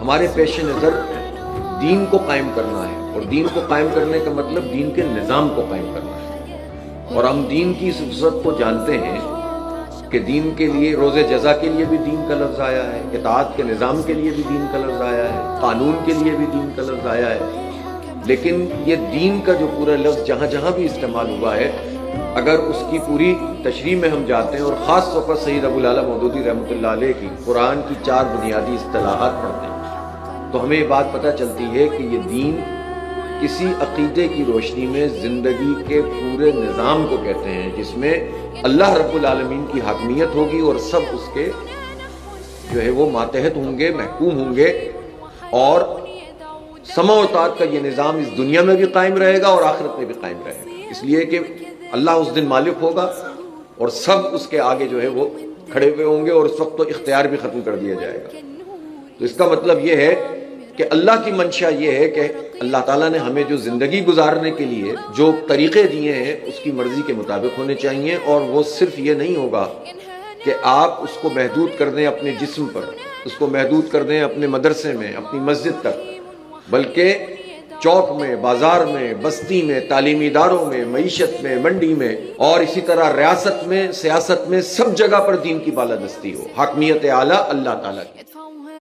ہمارے پیش نظر دین کو قائم کرنا ہے، اور دین کو قائم کرنے کا مطلب دین کے نظام کو قائم کرنا ہے۔ اور ہم دین کی اس وسعت کو جانتے ہیں کہ دین کے لیے روز جزا کے لیے بھی دین کا لفظ آیا ہے، اطاعت کے نظام کے لیے بھی دین کا لفظ آیا ہے، قانون کے لیے بھی دین کا لفظ آیا ہے۔ لیکن یہ دین کا جو پورا لفظ جہاں جہاں بھی استعمال ہوا ہے، اگر اس کی پوری تشریح میں ہم جاتے ہیں اور خاص طور پر سید ابو العلا مودودی رحمۃ اللہ علیہ کی قرآن کی 4 بنیادی اصطلاحات پڑھتے ہیں، تو ہمیں یہ بات پتہ چلتی ہے کہ یہ دین کسی عقیدے کی روشنی میں زندگی کے پورے نظام کو کہتے ہیں، جس میں اللہ رب العالمین کی حاکمیت ہوگی اور سب اس کے جو ہے وہ ماتحت ہوں گے، محکوم ہوں گے، اور سمع و طاعت کا یہ نظام اس دنیا میں بھی قائم رہے گا اور آخرت میں بھی قائم رہے گا، اس لیے کہ اللہ اس دن مالک ہوگا اور سب اس کے آگے جو ہے وہ کھڑے ہوئے ہوں گے، اور اس وقت تو اختیار بھی ختم کر دیا جائے گا۔ تو اس کا مطلب یہ ہے کہ اللہ کی منشا یہ ہے کہ اللہ تعالیٰ نے ہمیں جو زندگی گزارنے کے لیے جو طریقے دیے ہیں اس کی مرضی کے مطابق ہونے چاہیے، اور وہ صرف یہ نہیں ہوگا کہ آپ اس کو محدود کر دیں اپنے جسم پر، اس کو محدود کر دیں اپنے مدرسے میں، اپنی مسجد تک، بلکہ چوک میں، بازار میں، بستی میں، تعلیمی اداروں میں، معیشت میں، منڈی میں، اور اسی طرح ریاست میں، سیاست میں، سب جگہ پر دین کی بالادستی ہو، حاکمیت اعلیٰ اللہ تعالیٰ کی۔